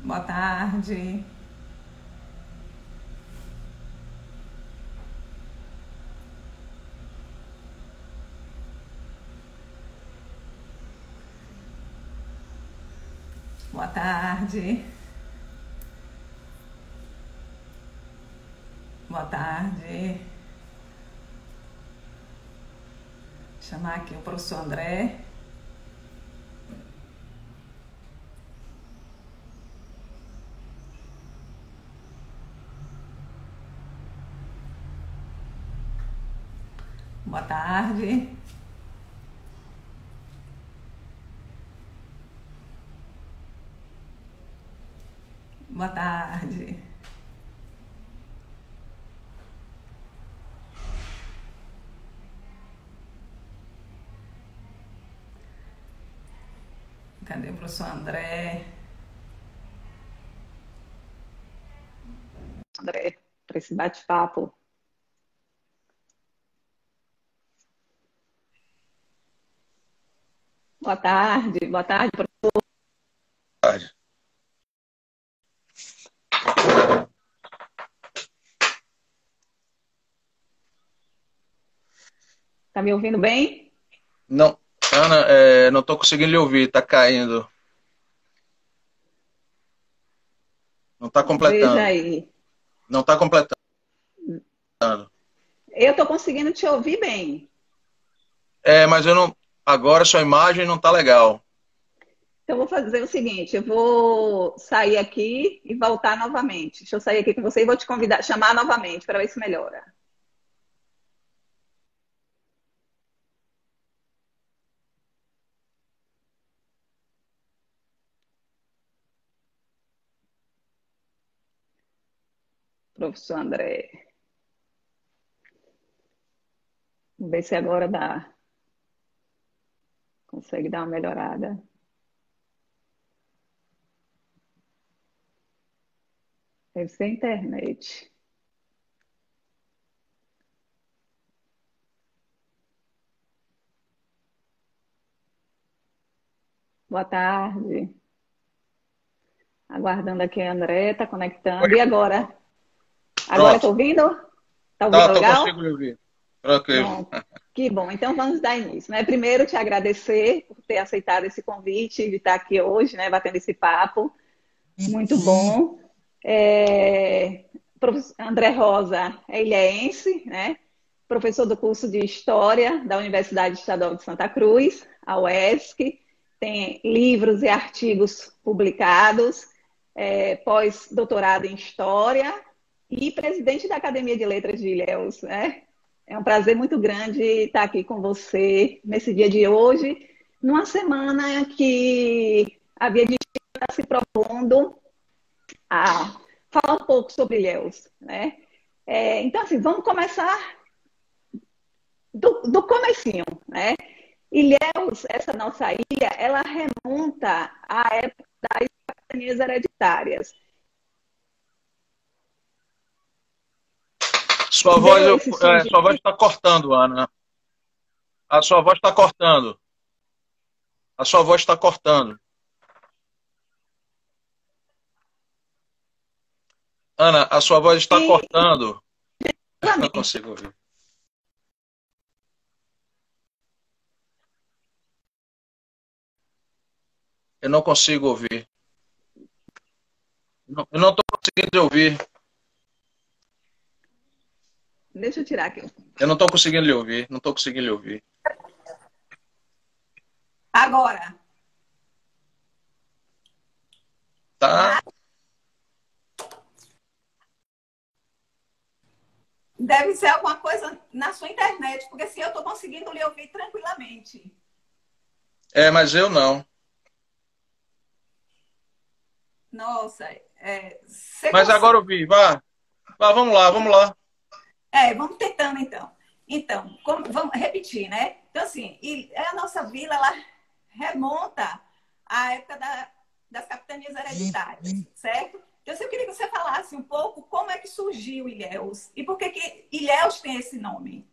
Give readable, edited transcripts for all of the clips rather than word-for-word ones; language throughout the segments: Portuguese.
Boa tarde. Boa tarde. Boa tarde. Chamar aqui o professor André. Boa tarde. Boa tarde. Cadê o professor André? André, para esse bate-papo. Boa tarde, professor. Tarde. Tá me ouvindo bem? Não, Ana, não estou conseguindo lhe ouvir, está caindo. Não está Veja completando. aí. Não está completando. Eu estou conseguindo te ouvir bem. Mas eu não. Agora sua imagem não está legal. Então, eu vou fazer o seguinte: eu vou sair aqui e voltar novamente. Deixa eu sair aqui com você e vou te convidar, chamar novamente para ver se melhora. Professor André. Vamos ver se agora dá. Consegue dar uma melhorada. Deve ser a internet. Boa tarde. Aguardando aqui a André, está conectando. E agora? Agora Pronto. estou ouvindo? Está ouvindo Tá, tô legal? consigo lhe ouvir. Tranquilo. Pronto. Que bom. Então vamos dar início, né? Primeiro, te agradecer por ter aceitado esse convite de estar aqui hoje, né? Batendo esse papo. Muito bom. Professor André Rosa é ilhéense, né? Professor do curso de História da Universidade Estadual de Santa Cruz, a UESC. Tem livros e artigos publicados, pós-doutorado em História e presidente da Academia de Letras de Ilhéus, né? É um prazer muito grande estar aqui com você nesse dia de hoje, numa semana que a Via de Chile está se propondo a falar um pouco sobre Ilhéus, né? Então, assim, vamos começar do comecinho, né? Ilhéus, essa nossa ilha, ela remonta à época das capitanias hereditárias. Sua voz, Deu esse sua voz surgimento. está cortando, Ana. A sua voz está cortando. A sua voz está cortando. Ana, a sua voz está cortando. Não consigo ouvir. Eu não consigo ouvir. Eu não estou conseguindo ouvir. Deixa eu tirar aqui. Eu não estou conseguindo lhe ouvir. Não estou conseguindo lhe ouvir. Agora. Tá? Deve ser alguma coisa na sua internet, porque se eu estou conseguindo lhe ouvir tranquilamente. Mas eu não. Nossa, você Mas agora consegue. eu vi. Vá. Vá, vamos lá, vamos lá. Vamos tentando então. Então, vamos repetir, né? Então, assim, a nossa vila, ela remonta à época das capitanias hereditárias, certo? Então, assim, eu queria que você falasse um pouco como é que surgiu Ilhéus e por que Ilhéus tem esse nome.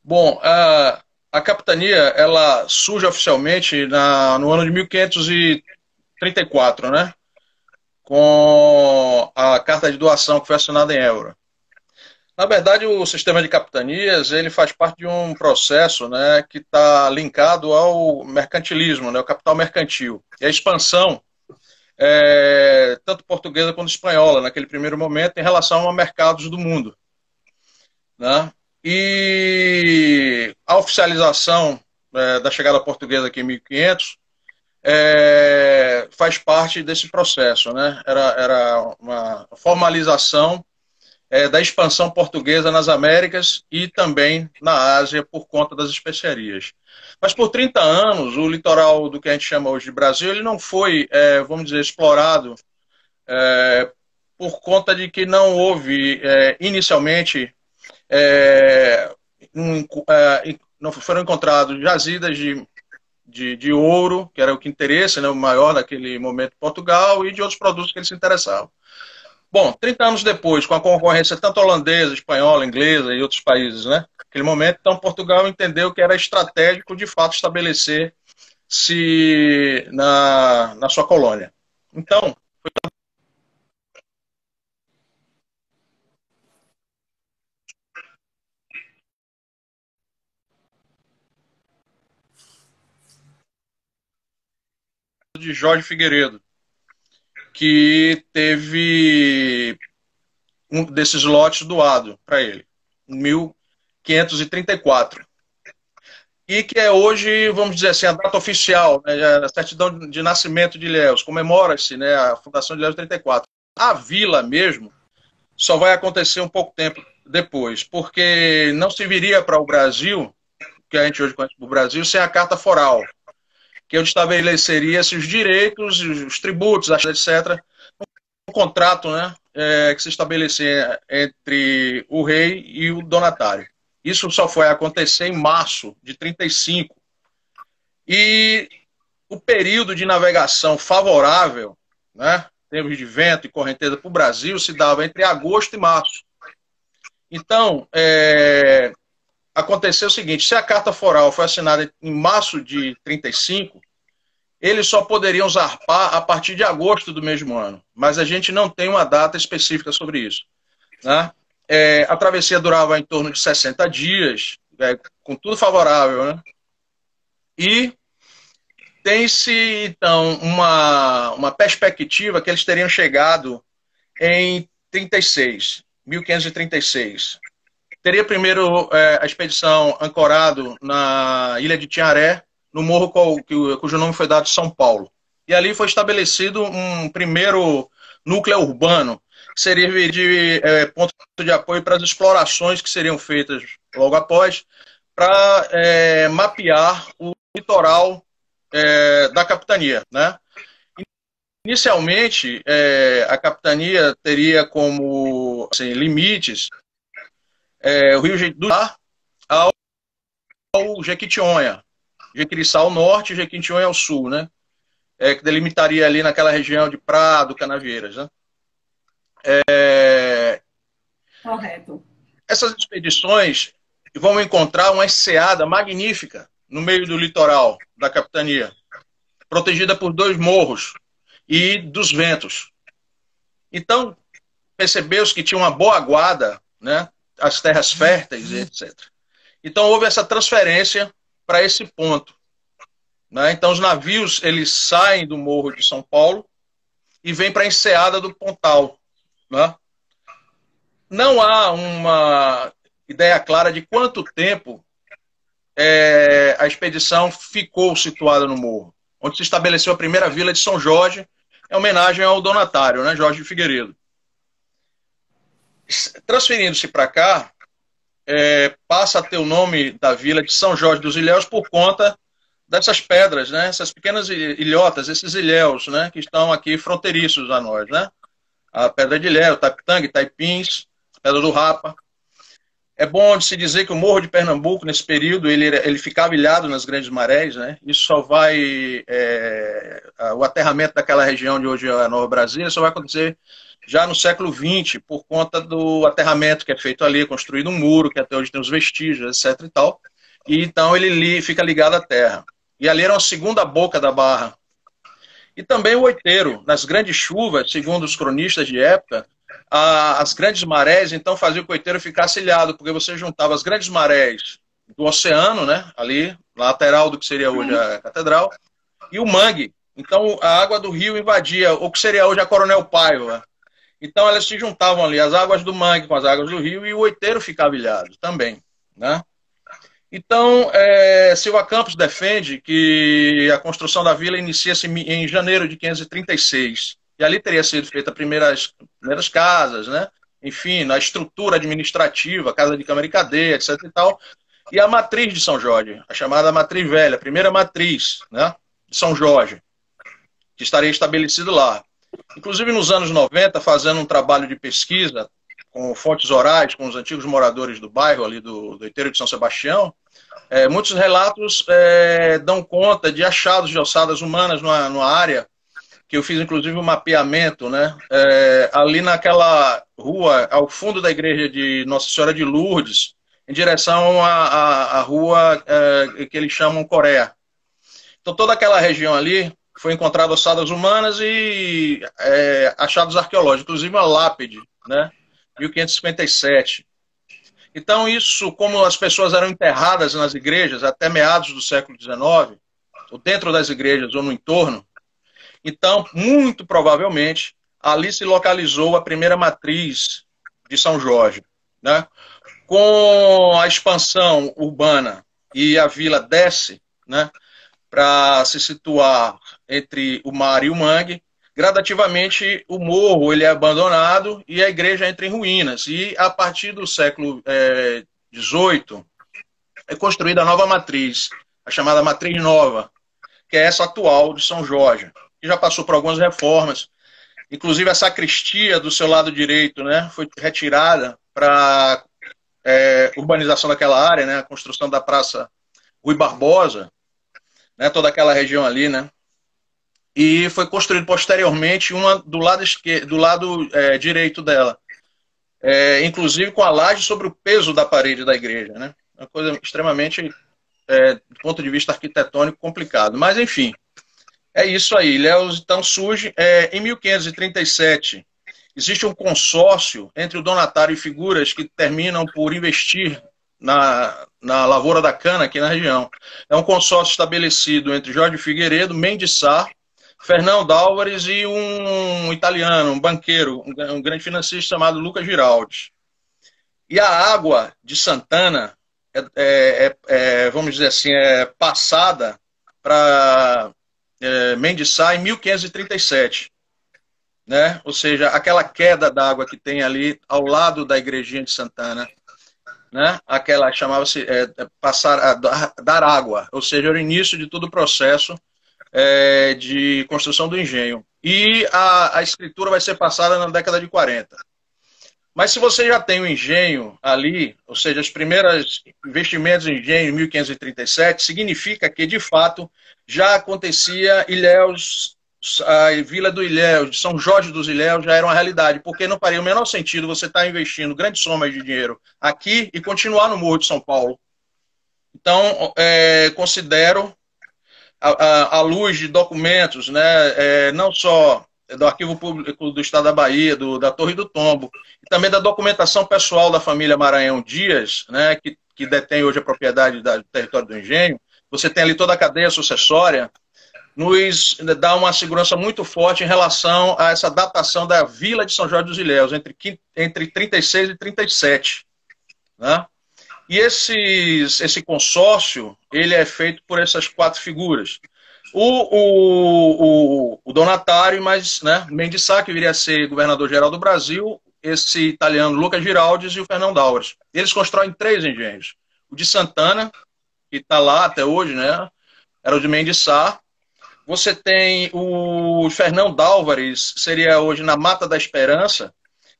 Bom, a capitania, ela surge oficialmente no ano de 1534, né? com a carta de doação que foi assinada em Évora. Na verdade, o sistema de capitanias ele faz parte de um processo, né, que está linkado ao mercantilismo, né, o capital mercantil. E a expansão, tanto portuguesa quanto espanhola, naquele primeiro momento, em relação a mercados do mundo. Né? E a oficialização da chegada portuguesa aqui em 1500 faz parte desse processo. Né? Era uma formalização da expansão portuguesa nas Américas e também na Ásia por conta das especiarias. Mas por 30 anos, o litoral do que a gente chama hoje de Brasil, ele não foi, vamos dizer, explorado por conta de que não houve, inicialmente, não foram encontrados jazidas de ouro, que era o que interessa, né, o maior naquele momento de Portugal, e de outros produtos que eles se interessavam. Bom, 30 anos depois, com a concorrência tanto holandesa, espanhola, inglesa e outros países, né? Naquele momento, então, Portugal entendeu que era estratégico, de fato, estabelecer-se na sua colônia. Então, de Jorge Figueiredo, que teve um desses lotes doado para ele, em 1534. E que é hoje, vamos dizer assim, a data oficial, né, a certidão de nascimento de Ilhéus, comemora-se, né, a fundação de Ilhéus em 34. A vila mesmo só vai acontecer um pouco tempo depois, porque não se viria para o Brasil, que a gente hoje conhece o Brasil, sem a Carta Foral, que estabeleceria-se os direitos, os tributos, etc., um contrato, né, que se estabelecia entre o rei e o donatário. Isso só foi acontecer em março de 35. E o período de navegação favorável, né, em termos de vento e correnteza para o Brasil, se dava entre agosto e março. Então, aconteceu o seguinte, se a Carta Foral foi assinada em março de 35, eles só poderiam zarpar a partir de agosto do mesmo ano. Mas a gente não tem uma data específica sobre isso. Né? A travessia durava em torno de 60 dias, com tudo favorável. Né? E tem-se, então, uma perspectiva que eles teriam chegado em 1536. Teria primeiro a expedição ancorado na ilha de Tiaré, no morro cujo nome foi dado de São Paulo. E ali foi estabelecido um primeiro núcleo urbano, que serviria de ponto de apoio para as explorações que seriam feitas logo após, para mapear o litoral da capitania. Né? Inicialmente, a capitania teria como assim, limites o rio do ao Jequitinhonha. Jequiriçá ao norte e Jequitinhonha ao sul, né? Que delimitaria ali naquela região de Prado, Canavieiras. Né? Correto. Essas expedições vão encontrar uma enseada magnífica no meio do litoral da capitania, protegida por 2 morros e dos ventos. Então, percebeu-se que tinha uma boa guarda, né? As terras férteis, etc. Então, houve essa transferência para esse ponto. Né? Então, os navios eles saem do Morro de São Paulo e vêm para a enseada do Pontal. Né? Não há uma ideia clara de quanto tempo a expedição ficou situada no morro, onde se estabeleceu a primeira vila de São Jorge, em homenagem ao donatário, né? Jorge Figueiredo. Transferindo-se para cá, passa a ter o nome da vila de São Jorge dos Ilhéus por conta dessas pedras, né? Essas pequenas ilhotas, esses ilhéus, né? Que estão aqui fronteiriços a nós. Né? A Pedra de Ilhéu, Tapitanga, Itaipins, Pedra do Rapa. É bom de se dizer que o Morro de Pernambuco, nesse período, ele ficava ilhado nas grandes marés. Né? Isso só vai... o aterramento daquela região de hoje, a Nova Brasília, só vai acontecer já no século XX, por conta do aterramento que é feito ali, construído um muro, que até hoje tem os vestígios, etc. e tal. E então ele fica ligado à terra. E ali era uma segunda boca da barra. E também o oiteiro, nas grandes chuvas, segundo os cronistas de época, as grandes marés, então, faziam que o oiteiro ficasse ilhado, porque você juntava as grandes marés do oceano, né, ali, na lateral do que seria hoje a catedral, e o mangue. Então, a água do rio invadia o que seria hoje a Coronel Paiva. Então, elas se juntavam ali, as águas do mangue com as águas do rio, e o oiteiro ficava ilhado também, né? Então, Silva Campos defende que a construção da vila inicia-se em janeiro de 536. E ali teria sido feita as primeiras casas, né? Enfim, na estrutura administrativa, casa de câmara e cadeia, etc. e tal. E a matriz de São Jorge, a chamada matriz velha, a primeira matriz, né, de São Jorge, que estaria estabelecido lá. Inclusive, nos anos 90, fazendo um trabalho de pesquisa com fontes orais, com os antigos moradores do bairro ali do Oiteiro de São Sebastião, muitos relatos dão conta de achados de ossadas humanas numa área, que eu fiz inclusive um mapeamento, né, ali naquela rua, ao fundo da igreja de Nossa Senhora de Lourdes, em direção à rua que eles chamam Coreia. Então toda aquela região ali foi encontrada ossadas humanas e achados arqueológicos, inclusive uma lápide, né, 1557. Então, isso, como as pessoas eram enterradas nas igrejas até meados do século XIX, ou dentro das igrejas ou no entorno, então, muito provavelmente, ali se localizou a primeira matriz de São Jorge, né? Com a expansão urbana e a vila desce, né, para se situar entre o mar e o mangue, gradativamente o morro ele é abandonado e a igreja entra em ruínas. E a partir do século XVIII é construída a nova matriz, a chamada Matriz Nova, que é essa atual de São Jorge, que já passou por algumas reformas. Inclusive a sacristia do seu lado direito, né, foi retirada para urbanização daquela área, né, a construção da Praça Rui Barbosa, né, toda aquela região ali, né? E foi construído posteriormente uma do lado direito dela, inclusive com a laje sobre o peso da parede da igreja, né? Uma coisa extremamente, do ponto de vista arquitetônico, complicado. Mas, enfim, é isso aí. Ilhéus, então, surge em 1537. Existe um consórcio entre o donatário e figuras que terminam por investir na lavoura da cana aqui na região. É um consórcio estabelecido entre Jorge Figueiredo, Mendes Sá, Fernão D'Álvares e um italiano, um banqueiro, um grande financista chamado Luca Giraldi. E a água de Santana vamos dizer assim, passada para Mendes Sá em 1537. Né? Ou seja, aquela queda d'água que tem ali ao lado da igrejinha de Santana, né? Aquela chamava-se dar água, ou seja, era o início de todo o processo de construção do engenho. E a escritura vai ser passada na década de 40. Mas se você já tem o engenho ali, ou seja, os primeiros investimentos em engenho em 1537, significa que, de fato, já acontecia Ilhéus, a Vila do Ilhéus, de São Jorge dos Ilhéus, já era uma realidade, porque não faria o menor sentido você estar investindo grandes somas de dinheiro aqui e continuar no Morro de São Paulo. Então, considero, à luz de documentos, né, não só do Arquivo Público do Estado da Bahia, da Torre do Tombo, e também da documentação pessoal da família Maranhão Dias, né, que detém hoje a propriedade do território do engenho. Você tem ali toda a cadeia sucessória, nos dá uma segurança muito forte em relação a essa datação da Vila de São Jorge dos Ilhéus, entre 36 e 37. Né? E esse consórcio, ele é feito por essas quatro figuras. O donatário, mas, né, Mendes Sá, que viria a ser governador-geral do Brasil, esse italiano Luca Giraldi e o Fernão D'Álvares. Eles constroem 3 engenhos. O de Santana, que está lá até hoje, né, era o de Mendes Sá. Você tem o Fernão D'Álvares, seria hoje na Mata da Esperança,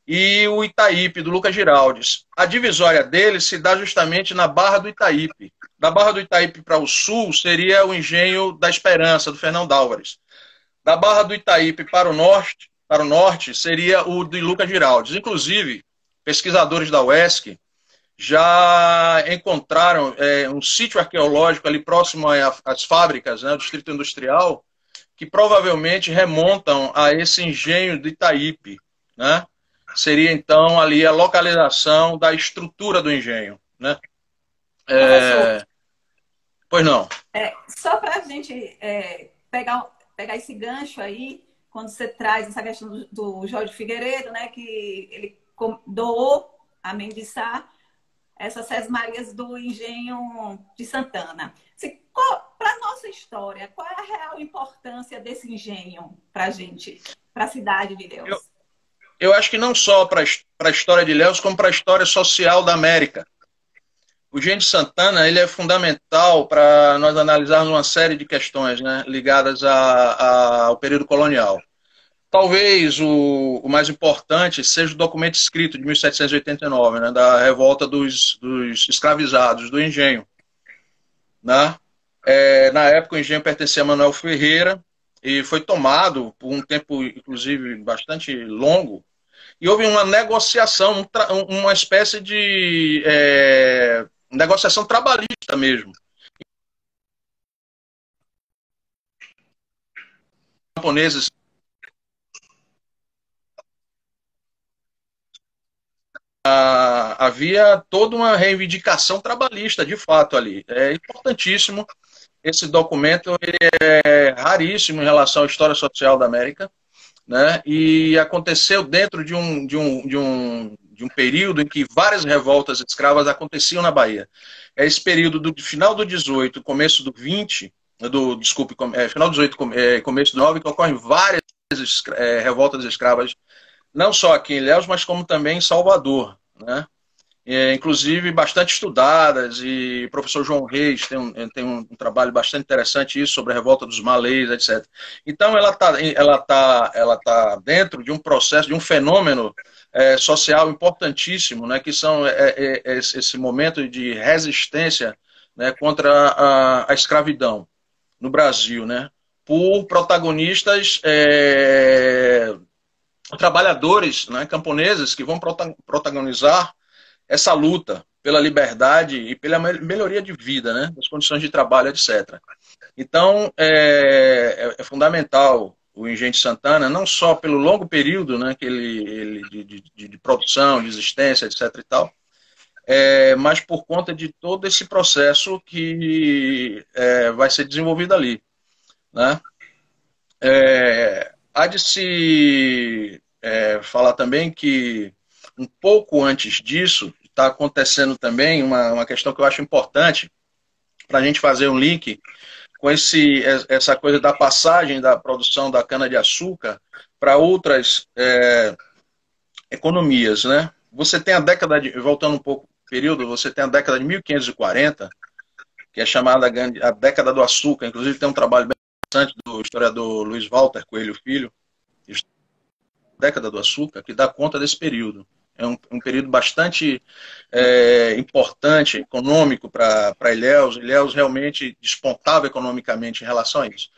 e o Itaípe, do Lucas Giraldes. A divisória dele se dá justamente na Barra do Itaípe. Da Barra do Itaípe para o sul seria o Engenho da Esperança, do Fernão D'Álvares. Da Barra do Itaípe para o norte seria o de Lucas Giraldes. Inclusive, pesquisadores da UESC já encontraram um sítio arqueológico ali próximo às fábricas, né, do Distrito Industrial, que provavelmente remontam a esse engenho de Itaípe, né? Seria, então, ali a localização da estrutura do engenho, né? Professor, Pois não. só para a gente pegar esse gancho aí, quando você traz essa questão do Jorge Figueiredo, né, que ele doou a Membiçá essas Sesmarias do Engenho de Santana. Para a nossa história, qual é a real importância desse engenho para a gente, para a cidade de Ilhéus? Eu acho que não só para a história de Ilhéus, como para a história social da América. O Engenho de Santana ele é fundamental para nós analisarmos uma série de questões, né, ligadas ao período colonial. Talvez o mais importante seja o documento escrito de 1789, né, da revolta dos escravizados do engenho. Né? Na época, o engenho pertencia a Manuel Ferreira e foi tomado por um tempo, inclusive, bastante longo. E houve uma negociação, uma espécie de negociação trabalhista mesmo. Os camponeses havia toda uma reivindicação trabalhista, de fato, ali. É importantíssimo. Esse documento ele é raríssimo em relação à história social da América, né? E aconteceu dentro de um período em que várias revoltas escravas aconteciam na Bahia. É esse período do final do 18, começo do 20, final do 18, começo do 9, que ocorrem várias revoltas escravas, não só aqui em Ilhéus, mas como também em Salvador, né? Inclusive bastante estudadas, e o professor João Reis tem um trabalho bastante interessante isso, sobre a revolta dos malês, etc. Então ela tá dentro de um processo, de um fenômeno social importantíssimo, né, que são esse momento de resistência, né, contra a escravidão no Brasil, né, por protagonistas trabalhadores, né, camponeses, que vão protagonizar essa luta pela liberdade e pela melhoria de vida, né, das condições de trabalho, etc. Então, é fundamental o Engenho de Santana, não só pelo longo período, né, que ele de produção, de existência, etc. e tal, mas por conta de todo esse processo que vai ser desenvolvido ali, né? Há de se falar também que um pouco antes disso, está acontecendo também uma questão que eu acho importante para a gente fazer um link com essa coisa da passagem da produção da cana-de-açúcar para outras economias, né? Você tem voltando um pouco o período, você tem a década de 1540, que é chamada a década do açúcar, inclusive tem um trabalho bem interessante do historiador Luiz Walter Coelho Filho, década do açúcar, que dá conta desse período. É um período bastante importante, econômico para Ilhéus. Ilhéus realmente despontava economicamente em relação a isso.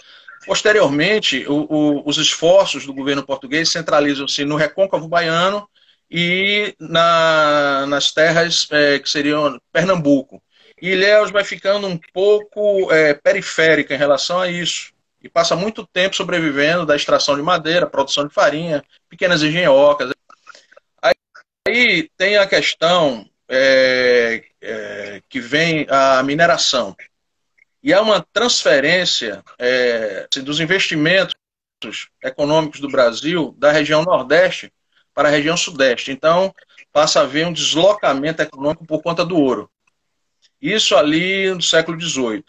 Posteriormente, os esforços do governo português centralizam-se no recôncavo baiano e nas terras que seriam Pernambuco. E Ilhéus vai ficando um pouco periférica em relação a isso. E passa muito tempo sobrevivendo da extração de madeira, produção de farinha, pequenas engenhocas. Aí tem a questão que vem a mineração. E há uma transferência dos investimentos econômicos do Brasil da região Nordeste para a região Sudeste. Então, passa a haver um deslocamento econômico por conta do ouro. Isso ali no século XVIII.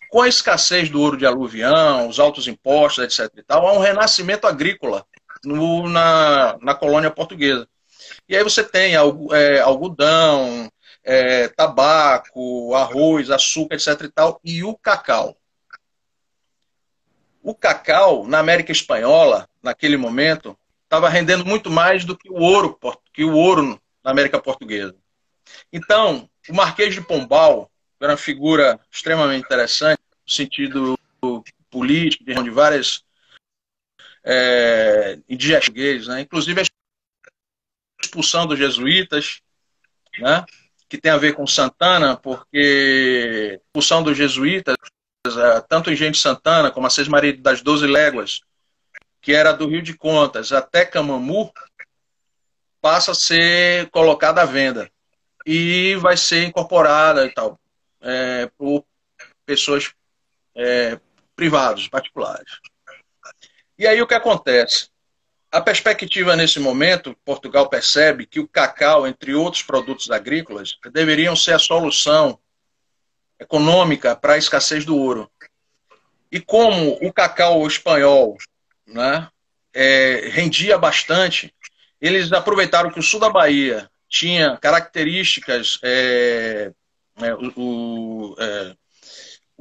Com a escassez do ouro de aluvião, os altos impostos, etc. e tal, há um renascimento agrícola na colônia portuguesa. E aí você tem algodão, tabaco, arroz, açúcar, etc. e tal, e o cacau. O cacau, na América Espanhola, naquele momento, estava rendendo muito mais do que o ouro na América Portuguesa. Então, o Marquês de Pombal era uma figura extremamente interessante, no sentido político, de várias indígenas, né? Inclusive a expulsão dos jesuítas, né? Que tem a ver com Santana, porque a expulsão dos jesuítas tanto Engenho de Santana como a Seis Marias das 12 Léguas, que era do Rio de Contas até Camamu, passa a ser colocada à venda e vai ser incorporada e tal, por pessoas privadas, particulares. E aí o que acontece? A perspectiva nesse momento, Portugal percebe que o cacau, entre outros produtos agrícolas, deveriam ser a solução econômica para a escassez do ouro. E como o cacau espanhol, né, rendia bastante, eles aproveitaram que o sul da Bahia tinha características,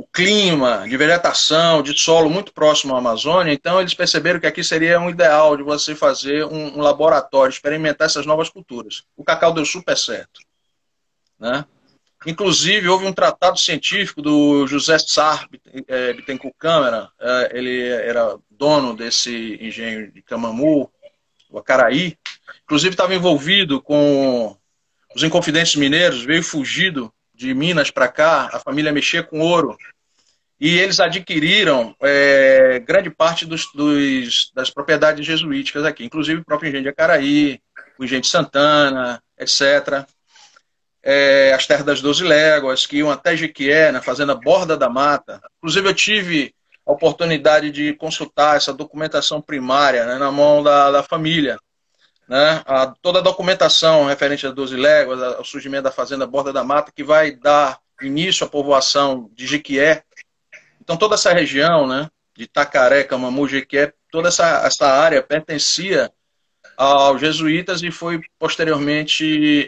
o clima de vegetação, de solo muito próximo à Amazônia, então eles perceberam que aqui seria um ideal de você fazer um laboratório, experimentar essas novas culturas. O cacau deu super certo, né? Inclusive, houve um tratado científico do José Sá Bittencourt Câmara, ele era dono desse engenho de Camamu, o Acaraí, inclusive estava envolvido com os Inconfidentes Mineiros, veio fugido de Minas para cá, a família mexia com ouro, e eles adquiriram grande parte das propriedades jesuíticas aqui, inclusive o próprio engenho de Acaraí, o engenho de Santana, etc., as terras das 12 Léguas, que iam até Jequié, na fazenda Borda da Mata. Inclusive, eu tive a oportunidade de consultar essa documentação primária, né, na mão da família. Né, toda a documentação referente às 12 Léguas, ao surgimento da fazenda Borda da Mata, que vai dar início à povoação de Jequié. Então, toda essa região, né, de Tacaré, Camamu, Jequié, toda essa área pertencia aos jesuítas e foi posteriormente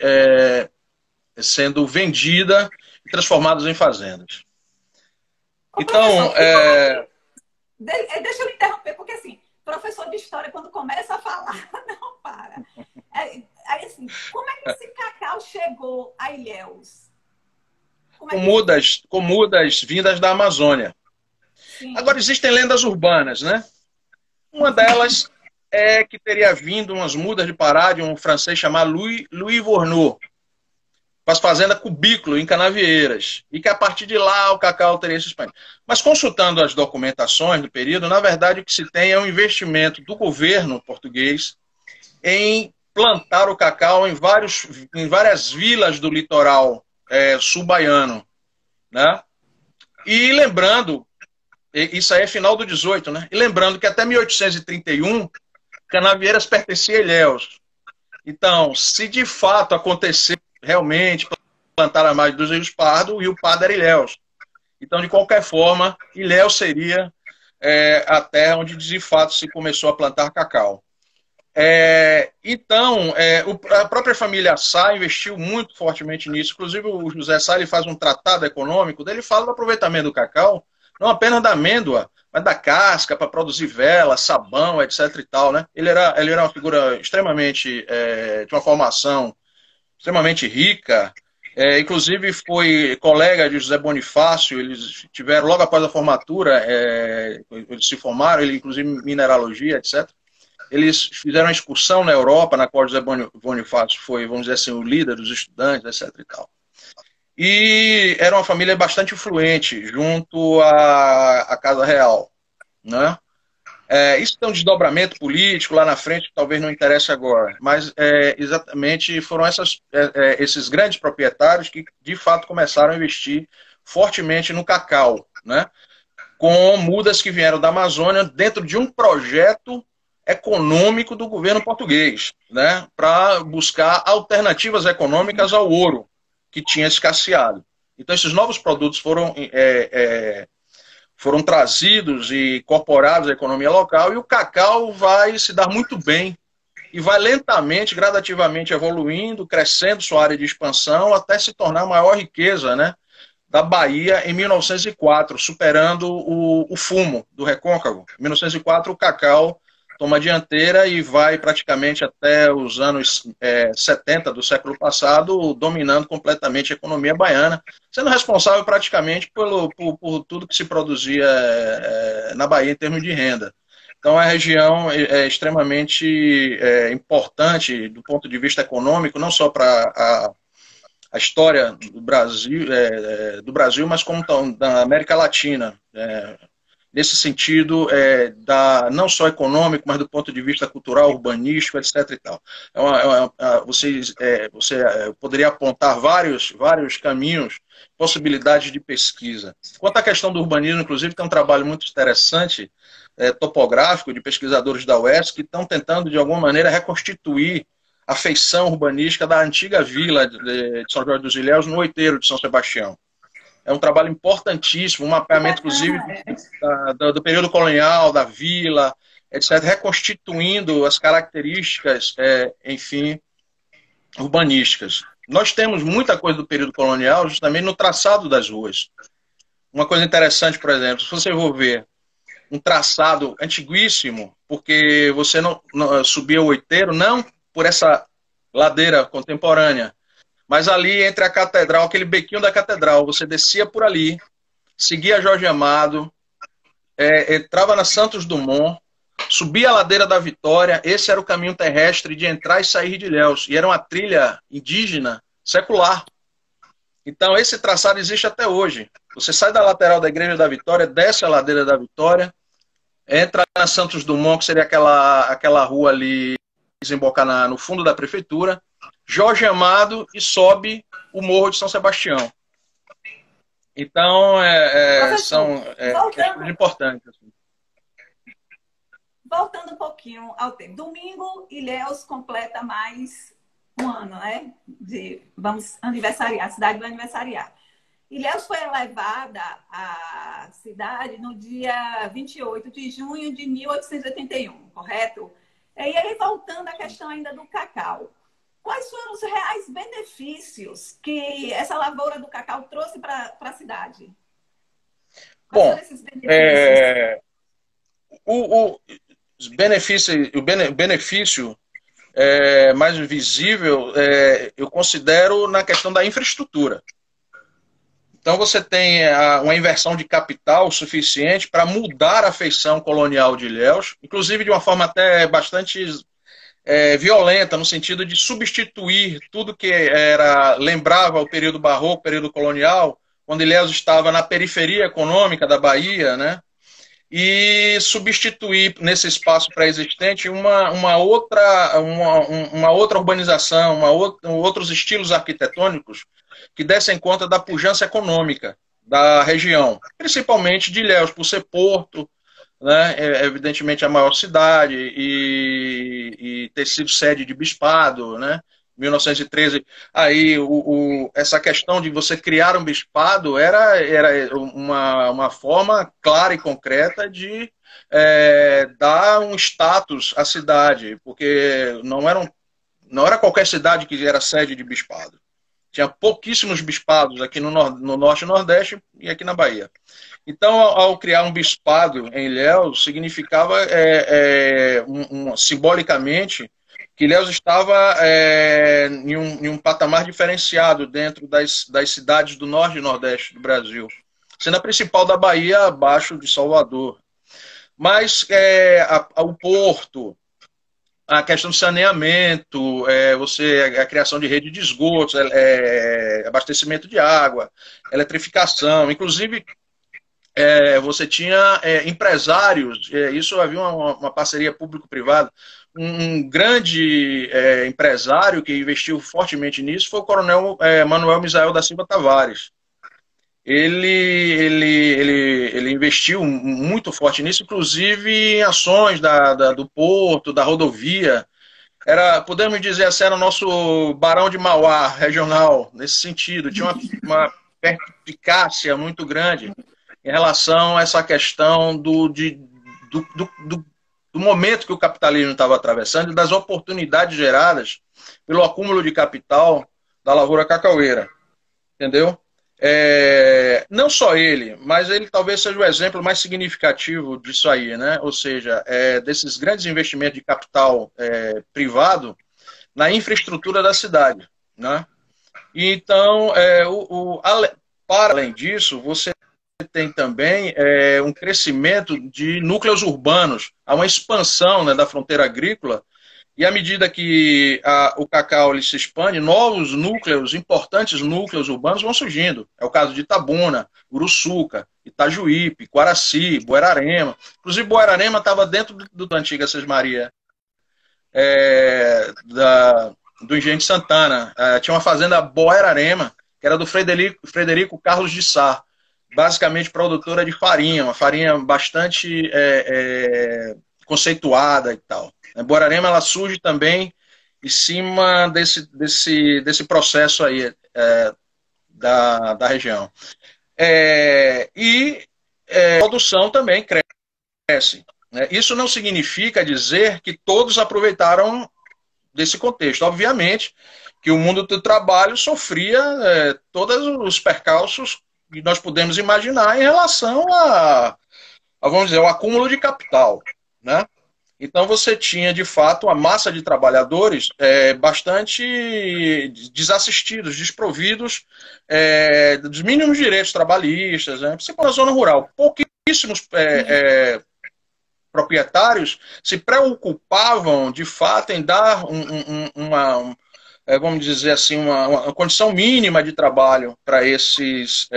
sendo vendida e transformadas em fazendas. Então, deixa eu interromper, porque assim, professor de história, quando começa a falar, não para. Aí, assim, como é que esse cacau chegou a Ilhéus? Com mudas vindas da Amazônia. Sim. Agora, existem lendas urbanas, né? Uma delas é que teria vindo umas mudas de Pará de um francês chamado Louis Vournot, para as fazendas Cubículo, em Canavieiras, e que a partir de lá o cacau teria se expandido. Mas consultando as documentações do período, na verdade o que se tem é um investimento do governo português em plantar o cacau em várias vilas do litoral sul-baiano. Né? E lembrando, isso aí é final do 18, né? E lembrando que até 1831, Canavieiras pertencia a Ilhéus. Então, se de fato acontecer realmente plantar a margem dos rios Pardo, o rio Pardo era Ilhéus. Então, de qualquer forma, Ilhéus seria a terra onde de fato se começou a plantar cacau. Então, a própria família Sá investiu muito fortemente nisso. Inclusive, o José Sá ele faz um tratado econômico, dele fala do aproveitamento do cacau, não apenas da amêndoa, mas da casca para produzir vela, sabão, etc. e tal, né? Ele era uma figura extremamente de uma formação extremamente rica, inclusive foi colega de José Bonifácio, eles tiveram, logo após a formatura, eles se formaram, ele inclusive mineralogia, etc. Eles fizeram uma excursão na Europa, na qual José Bonifácio foi, vamos dizer assim, o líder dos estudantes, etc. e tal. E era uma família bastante influente junto à Casa Real, né? Isso tem um desdobramento político lá na frente, que talvez não interesse agora, mas exatamente foram esses grandes proprietários que de fato começaram a investir fortemente no cacau, né? Com mudas que vieram da Amazônia dentro de um projeto econômico do governo português, né? Para buscar alternativas econômicas ao ouro que tinha escasseado. Então esses novos produtos foram trazidos e incorporados à economia local, e o cacau vai se dar muito bem e vai lentamente, gradativamente evoluindo, crescendo sua área de expansão até se tornar a maior riqueza, né, da Bahia em 1904, superando o fumo do recôncavo. Em 1904 o cacau toma a dianteira e vai praticamente até os anos 70 do século passado, dominando completamente a economia baiana, sendo responsável praticamente por tudo que se produzia na Bahia em termos de renda. Então, a região é extremamente importante do ponto de vista econômico, não só para a história do Brasil, mas como da América Latina. Nesse sentido, não só econômico, mas do ponto de vista cultural, urbanístico, etc. E tal. Você poderia apontar vários caminhos, possibilidades de pesquisa. Quanto à questão do urbanismo, inclusive, tem um trabalho muito interessante, topográfico, de pesquisadores da UESC, que estão tentando, de alguma maneira, reconstituir a feição urbanística da antiga vila de São Jorge dos Ilhéus, no Outeiro de São Sebastião. É um trabalho importantíssimo, um mapeamento, inclusive, do período colonial, da vila, etc., reconstituindo as características, enfim, urbanísticas. Nós temos muita coisa do período colonial justamente no traçado das ruas. Uma coisa interessante, por exemplo, se você for ver um traçado antiguíssimo, porque você não subia o Outeiro, não por essa ladeira contemporânea, mas ali entre a catedral, aquele bequinho da catedral, você descia por ali, seguia Jorge Amado, entrava na Santos Dumont, subia a ladeira da Vitória, esse era o caminho terrestre de entrar e sair de Ilhéus, e era uma trilha indígena secular. Então esse traçado existe até hoje. Você sai da lateral da Igreja da Vitória, desce a ladeira da Vitória, entra na Santos Dumont, que seria aquela rua ali, desembocar no fundo da prefeitura, Jorge Amado, e sobe o Morro de São Sebastião. Então, são questões importantes. Assim. Voltando um pouquinho ao tempo. Domingo, Ilhéus completa mais um ano, né? Vamos aniversariar, a cidade vai aniversariar. Ilhéus foi elevada à cidade no dia 28 de junho de 1881, correto? E aí, voltando à questão ainda do cacau. Quais foram os reais benefícios que essa lavoura do cacau trouxe para a cidade? Bom, o benefício mais visível eu considero na questão da infraestrutura. Então você tem uma inversão de capital suficiente para mudar a feição colonial de Ilhéus, inclusive de uma forma até bastante violenta, no sentido de substituir tudo que lembrava o período barroco, período colonial, quando Ilhéus estava na periferia econômica da Bahia, né? E substituir nesse espaço pré-existente uma outra urbanização, outros estilos arquitetônicos que dessem conta da pujança econômica da região, principalmente de Ilhéus, por ser porto, né, evidentemente a maior cidade e ter sido sede de bispado, né, 1913, aí essa questão de você criar um bispado era uma forma clara e concreta de dar um status à cidade, porque não era qualquer cidade que era sede de bispado. Tinha pouquíssimos bispados aqui no Norte e Nordeste e aqui na Bahia. Então, ao criar um bispado em Ilhéus, significava simbolicamente que Ilhéus estava em um patamar diferenciado dentro das cidades do Norte e Nordeste do Brasil, sendo a principal da Bahia abaixo de Salvador. Mas o porto, a questão do saneamento, a criação de rede de esgotos, abastecimento de água, eletrificação, inclusive você tinha empresários, isso havia uma parceria público-privada, um grande empresário que investiu fortemente nisso foi o coronel Manuel Misael da Silva Tavares. Ele investiu muito forte nisso, inclusive em ações do porto, da rodovia. Podemos dizer assim, era o nosso Barão de Mauá regional, nesse sentido. Tinha uma perspicácia muito grande em relação a essa questão do momento que o capitalismo estava atravessando e das oportunidades geradas pelo acúmulo de capital da lavoura cacaueira. Entendeu? Não só ele, mas ele talvez seja o exemplo mais significativo disso aí, né? Ou seja, desses grandes investimentos de capital privado na infraestrutura da cidade, né? E então, para além disso, você tem também um crescimento de núcleos urbanos, há uma expansão, né, da fronteira agrícola E à medida que o cacau ele se expande, novos núcleos, importantes núcleos urbanos vão surgindo. É o caso de Itabuna, Uruçuca, Itajuípe, Quaraci, Buerarema. Inclusive, Buerarema estava dentro da antiga Sesmaria, do Engenho de Santana. Tinha uma fazenda Buerarema, que era do Frederico Carlos de Sá, basicamente produtora de farinha, uma farinha bastante conceituada e tal. A Buerarema ela surge também em cima desse processo aí da região. A produção também cresce. Né? Isso não significa dizer que todos aproveitaram desse contexto. Obviamente que o mundo do trabalho sofria todos os percalços que nós podemos imaginar em relação vamos dizer, ao acúmulo de capital, né? Então você tinha, de fato, uma massa de trabalhadores bastante desassistidos, desprovidos dos mínimos direitos trabalhistas, né? Principalmente na zona rural. Pouquíssimos proprietários se preocupavam, de fato, em dar vamos dizer assim, uma condição mínima de trabalho para esses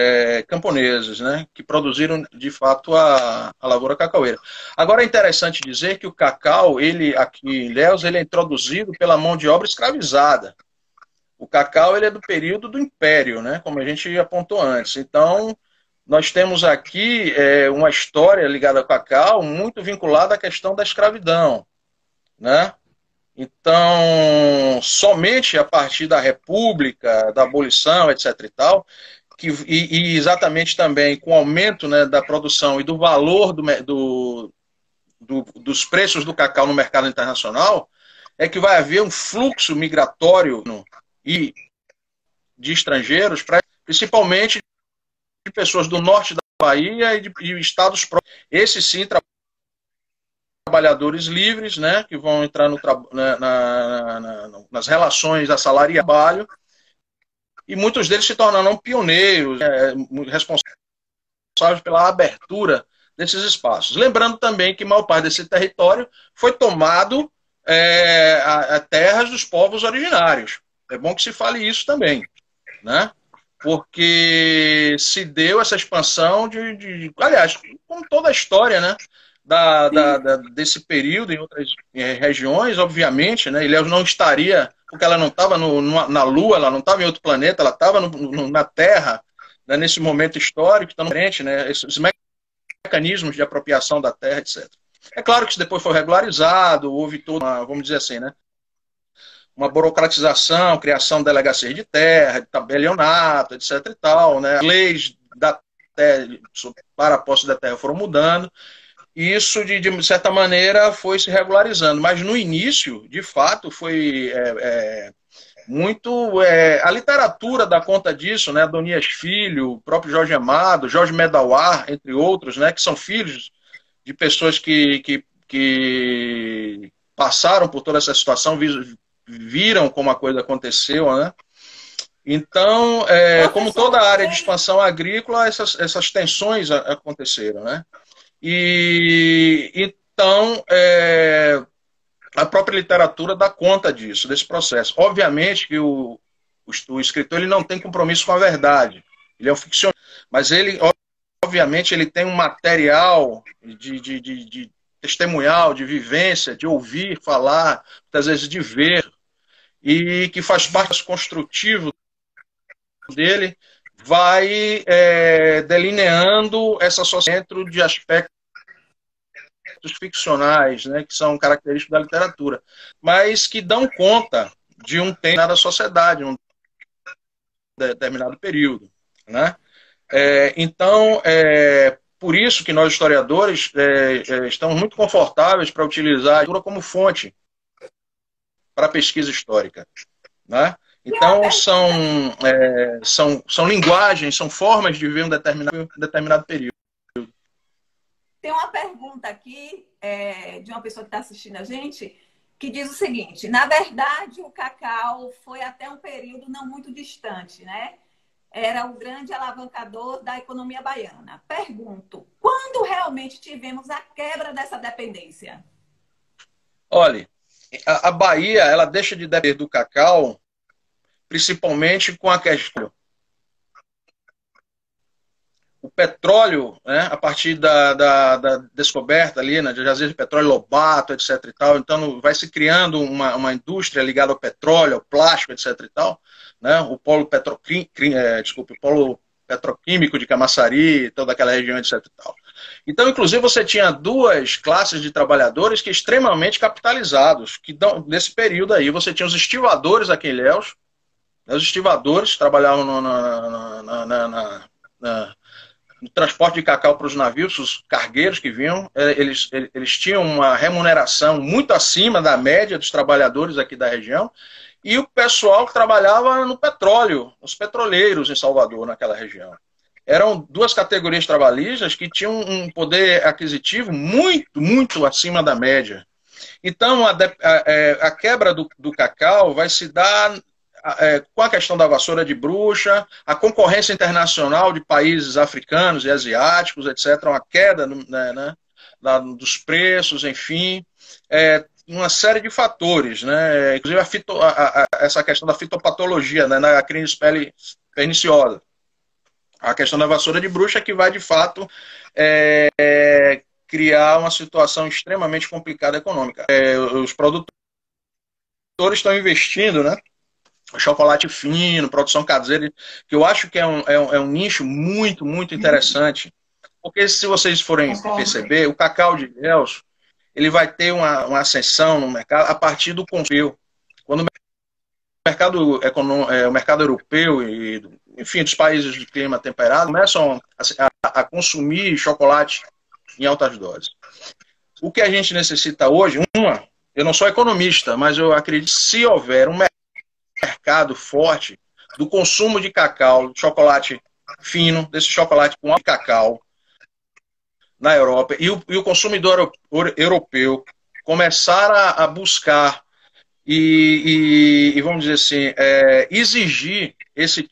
camponeses, né, que produziram, de fato, a lavoura cacaueira. Agora, é interessante dizer que o cacau, aqui em Ilhéus, ele é introduzido pela mão de obra escravizada. O cacau ele é do período do Império, né, como a gente apontou antes. Então, nós temos aqui uma história ligada ao cacau muito vinculada à questão da escravidão, né? Então, somente a partir da República, da abolição, etc. e tal, e exatamente também com o aumento, né, da produção e do valor dos preços do cacau no mercado internacional, é que vai haver um fluxo migratório de estrangeiros, principalmente de pessoas do norte da Bahia e de estados próximos. Esses sim, trabalhadores livres, né, que vão entrar nas relações assalariado, trabalho, e muitos deles se tornarão pioneiros, responsáveis pela abertura desses espaços. Lembrando também que a maior parte desse território foi tomado a terras dos povos originários. É bom que se fale isso também, né? Porque se deu essa expansão aliás, como toda a história, né, desse período em outras regiões, obviamente, né, Ilhéus não estaria, porque ela não estava na Lua, ela não estava em outro planeta, ela estava na Terra, né, nesse momento histórico, tão diferente, né, esses mecanismos de apropriação da terra, etc. É claro que isso depois foi regularizado, houve toda uma, vamos dizer assim, né, uma burocratização, criação de delegacias de terra, de tabelionato, etc. e tal, né? As leis da terra, para a posse da terra foram mudando, e isso, de certa maneira, foi se regularizando. Mas no início, de fato, foi muito... a literatura dá conta disso, né? Adonias Filho, o próprio Jorge Amado, Jorge Medawar, entre outros, né? Que são filhos de pessoas que passaram por toda essa situação, viram como a coisa aconteceu, né? Então, como toda a área de expansão agrícola, essas tensões aconteceram, né? E então a própria literatura dá conta disso, desse processo. Obviamente que o escritor ele não tem compromisso com a verdade, ele é um ficcionista, mas ele, obviamente, ele tem um material de testemunhal, de vivência, de ouvir, falar, muitas vezes de ver, e que faz parte construtivo dele, vai delineando essa sociedade dentro de aspectos ficcionais, né, que são característicos da literatura, mas que dão conta de um tempo da sociedade, um determinado período, né? Então, por isso que nós, historiadores, estamos muito confortáveis para utilizar a literatura como fonte para a pesquisa histórica, né? Então, são linguagens, são formas de ver um determinado período. Tem uma pergunta aqui de uma pessoa que está assistindo a gente, que diz o seguinte: na verdade, o cacau foi até um período não muito distante, né? Era o grande alavancador da economia baiana. Pergunto, quando realmente tivemos a quebra dessa dependência? Olha, a Bahia, ela deixa de depender do cacau, principalmente com a questão. O petróleo, né, a partir da descoberta ali, né, de jazidas de petróleo, Lobato, etc. e tal, então vai se criando uma indústria ligada ao petróleo, ao plástico, etc. e tal, né, o polo, o polo petroquímico de Camaçari, toda aquela região, etc. e tal. Então, inclusive, você tinha duas classes de trabalhadores que extremamente capitalizados, que nesse período aí, você tinha os estivadores aqui em Ilhéus, né, os estivadores trabalhavam no transporte de cacau para os navios, os cargueiros que vinham, eles tinham uma remuneração muito acima da média dos trabalhadores aqui da região, e o pessoal que trabalhava no petróleo, os petroleiros em Salvador, naquela região. Eram duas categorias trabalhistas que tinham um poder aquisitivo muito, muito acima da média. Então, a quebra do cacau vai se dar com a questão da vassoura de bruxa, a concorrência internacional de países africanos e asiáticos, etc., uma queda dos preços, enfim, uma série de fatores, né? Inclusive essa questão da fitopatologia, né, na crines perniciosa. A questão da vassoura de bruxa que vai, de fato, criar uma situação extremamente complicada econômica. Os produtores estão investindo, né? Chocolate fino, produção caseira, que eu acho que é um nicho muito, muito interessante. Porque se vocês forem perceber, o cacau de Ilhéus, ele vai ter uma ascensão no mercado a partir do consumo. Quando o mercado europeu e, enfim, dos países de clima temperado começam a consumir chocolate em altas doses. O que a gente necessita hoje, eu não sou economista, mas eu acredito que se houver um mercado forte do consumo de cacau, de chocolate fino, desse chocolate com cacau na Europa, e o consumidor europeu começar a buscar e vamos dizer assim, exigir esse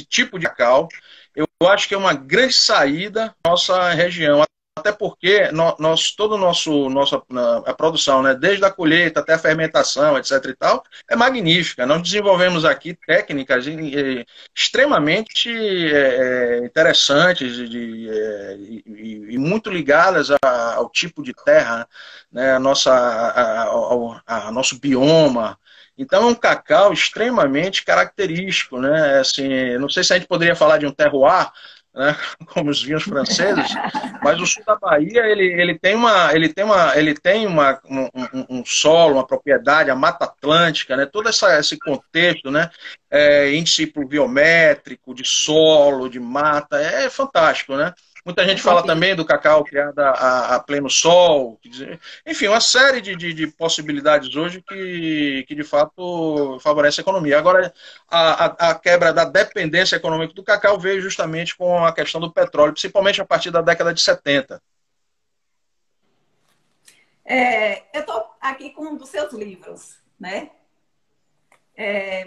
tipo de cacau, eu acho que é uma grande saída da nossa região. Até porque toda a produção, né, desde a colheita até a fermentação, etc. e tal, é magnífica. Nós desenvolvemos aqui técnicas extremamente interessantes e muito ligadas ao tipo de terra, né, ao nosso bioma. Então é um cacau extremamente característico, né? Assim, não sei se a gente poderia falar de um terroir, né, como os vinhos franceses, mas o sul da Bahia ele tem um solo, uma propriedade, a Mata Atlântica, né, todo esse contexto, né, índice pluviométrico, de solo, de mata, é fantástico, né? Muita gente fala também do cacau criado a pleno sol, enfim, uma série de possibilidades hoje que de fato favorece a economia. Agora, a quebra da dependência econômica do cacau veio justamente com a questão do petróleo, principalmente a partir da década de 70. Eu estou aqui com um dos seus livros, né?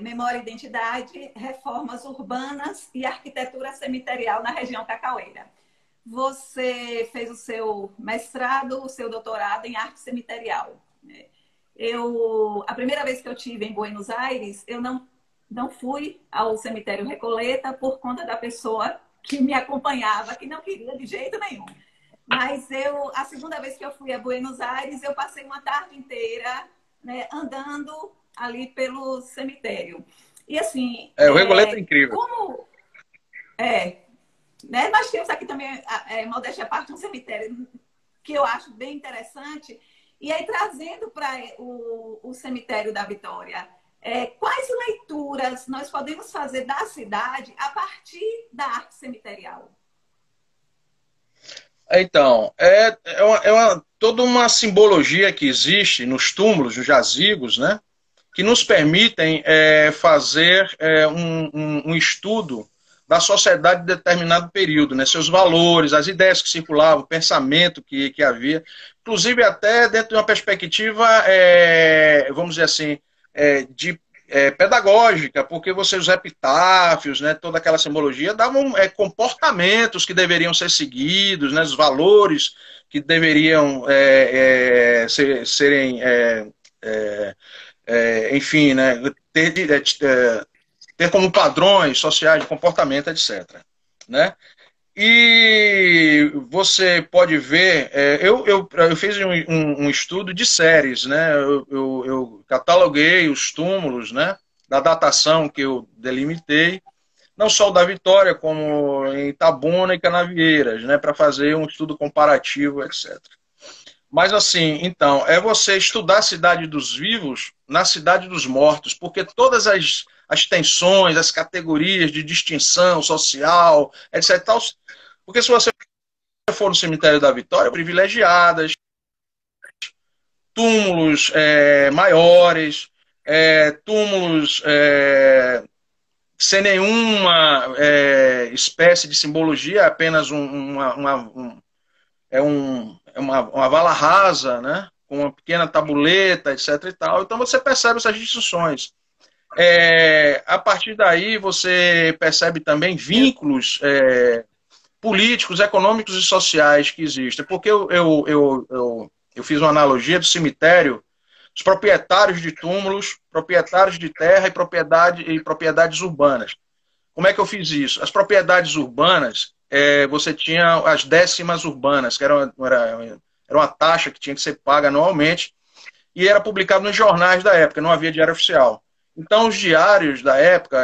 Memória e Identidade, Reformas Urbanas e Arquitetura Cemiterial na Região Cacaueira. Você fez o seu mestrado, o seu doutorado em arte cemiterial. A primeira vez que eu estive em Buenos Aires, eu não fui ao cemitério Recoleta por conta da pessoa que me acompanhava, que não queria de jeito nenhum. Mas a segunda vez que eu fui a Buenos Aires, eu passei uma tarde inteira, né, andando ali pelo cemitério. E assim... o Recoleta é incrível. Né? Nós temos aqui também, modéstia à parte, um cemitério que eu acho bem interessante. E aí, trazendo para o cemitério da Vitória, quais leituras nós podemos fazer da cidade a partir da arte cemiterial? Então, toda uma simbologia que existe nos túmulos, nos jazigos, né, que nos permitem fazer um estudo da sociedade de determinado período, né? Seus valores, as ideias que circulavam, o pensamento que havia, inclusive até dentro de uma perspectiva, vamos dizer assim, pedagógica, porque os epitáfios, né, toda aquela simbologia, davam comportamentos que deveriam ser seguidos, né, os valores que deveriam serem enfim, né, ter como padrões sociais de comportamento, etc. Né? E você pode ver, eu fiz um estudo de séries, né? Eu cataloguei os túmulos, né, da datação que eu delimitei, não só o da Vitória, como em Itabuna e Canavieiras, né, para fazer um estudo comparativo, etc. Mas assim, então, é você estudar a cidade dos vivos na cidade dos mortos, porque todas as tensões, as categorias de distinção social, etc. Tal, porque se você for no cemitério da Vitória, privilegiadas, túmulos maiores, túmulos sem nenhuma espécie de simbologia, apenas uma vala rasa, né? Com uma pequena tabuleta, etc. e tal. Então você percebe essas distinções. A partir daí você percebe também vínculos políticos, econômicos e sociais que existem. Porque eu fiz uma analogia do cemitério, os proprietários de túmulos, proprietários de terra e propriedades urbanas. Como é que eu fiz isso? As propriedades urbanas, você tinha as décimas urbanas, que era uma taxa que tinha que ser paga anualmente, e era publicado nos jornais da época, não havia diário oficial. Então, os diários da época,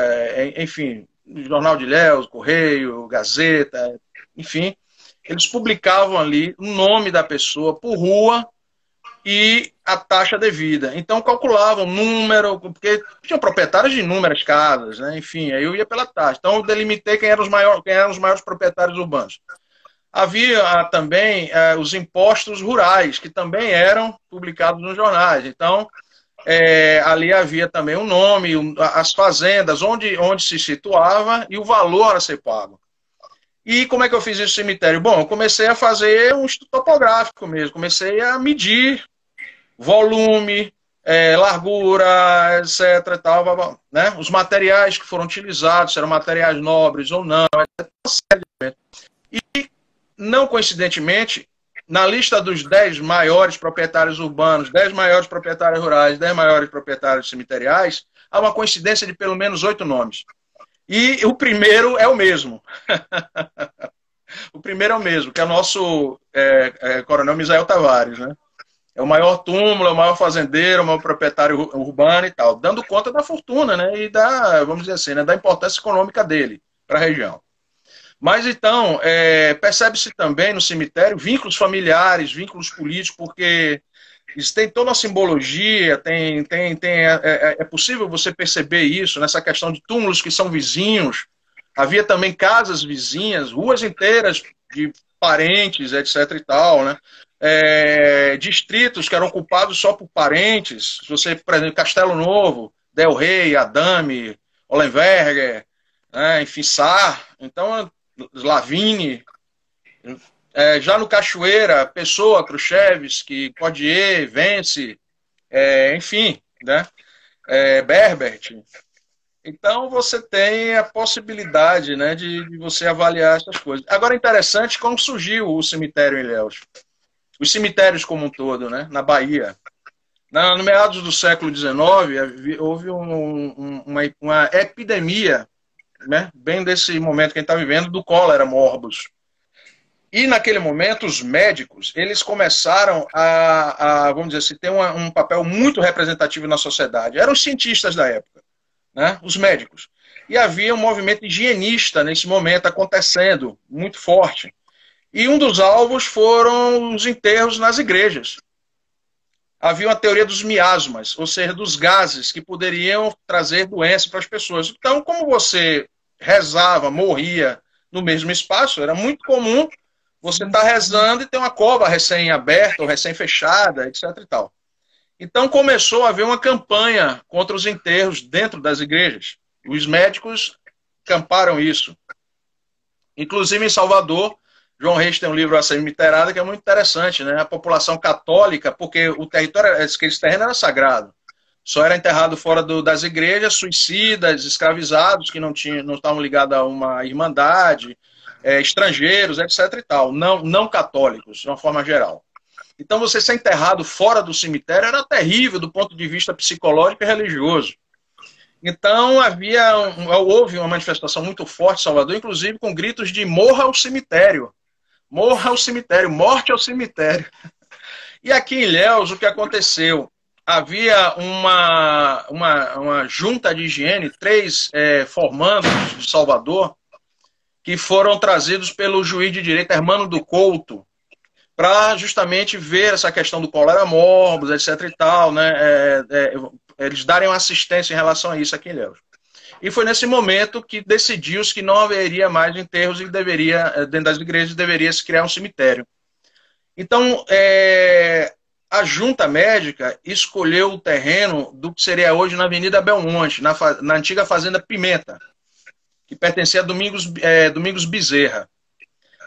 enfim, Jornal de Ilhéus, Correio, Gazeta, enfim, eles publicavam ali o nome da pessoa por rua e a taxa devida. Então, calculavam o número, porque tinham proprietários de inúmeras casas, né? Enfim, aí eu ia pela taxa. Então, eu delimitei quem eram os maiores proprietários urbanos. Havia também os impostos rurais, que também eram publicados nos jornais. Então, ali havia também o nome, as fazendas, onde se situava e o valor a ser pago. E como é que eu fiz esse cemitério? Bom, eu comecei a fazer um estudo topográfico mesmo, comecei a medir volume, largura, etc. Tal, né? Os materiais que foram utilizados, se eram materiais nobres ou não, etc. E, não coincidentemente, na lista dos 10 maiores proprietários urbanos, 10 maiores proprietários rurais, 10 maiores proprietários cemiteriais, há uma coincidência de pelo menos 8 nomes. E o primeiro é o mesmo. O primeiro é o mesmo, que é o nosso coronel Misael Tavares, né? É o maior túmulo, é o maior fazendeiro, é o maior proprietário urbano e tal, dando conta da fortuna, né? E vamos dizer assim, né, da importância econômica dele para a região. Mas então, percebe-se também no cemitério vínculos familiares, vínculos políticos, porque isso tem toda uma simbologia, é possível você perceber isso nessa questão de túmulos que são vizinhos. Havia também casas vizinhas, ruas inteiras de parentes, etc. e tal, né? Distritos que eram ocupados só por parentes. Você, por exemplo, Castelo Novo, Del Rey, Adame, Olenberger, né? Enfim, Sar. Então, Slavini, já no Cachoeira, Pessoa, Khrushchevsky, Codier, Vence, enfim, né? Berbert. Então você tem a possibilidade, né, de você avaliar essas coisas. Agora é interessante como surgiu o cemitério em Ilhéus. Os cemitérios como um todo, né, na Bahia. No meados do século XIX, houve uma epidemia, né, bem desse momento que a gente está vivendo, do cólera morbus. E naquele momento os médicos, eles começaram vamos dizer assim, ter um papel muito representativo na sociedade. Eram os cientistas da época, né, os médicos. E havia um movimento higienista nesse momento acontecendo, muito forte. E um dos alvos foram os enterros nas igrejas. Havia uma teoria dos miasmas, ou seja, dos gases que poderiam trazer doença para as pessoas. Então, como você rezava, morria no mesmo espaço, era muito comum você estar rezando e ter uma cova recém-aberta ou recém-fechada, etc. e tal. Então, começou a haver uma campanha contra os enterros dentro das igrejas. Os médicos camparam isso. Inclusive, em Salvador, João Reis tem um livro, A Cemiterada, que é muito interessante, né? A população católica, porque o território, aquele terreno era sagrado. Só era enterrado fora das igrejas, suicidas, escravizados, que não estavam ligados a uma irmandade, estrangeiros, etc. e tal. Não católicos, de uma forma geral. Então, você ser enterrado fora do cemitério era terrível do ponto de vista psicológico e religioso. Então, houve uma manifestação muito forte em Salvador, inclusive com gritos de morra ao cemitério. Morra ao cemitério, morte ao cemitério. E aqui em Ilhéus, o que aconteceu? Havia uma junta de higiene, 3 formandos de Salvador, que foram trazidos pelo juiz de direito Hermano do Couto, para justamente ver essa questão do cólera morbus, etc. e tal, né? Eles darem uma assistência em relação a isso aqui em Ilhéus. E foi nesse momento que decidiu-se que não haveria mais enterros e dentro das igrejas deveria se criar um cemitério. Então, a junta médica escolheu o terreno do que seria hoje na Avenida Belmonte, na antiga Fazenda Pimenta, que pertencia a Domingos Bezerra.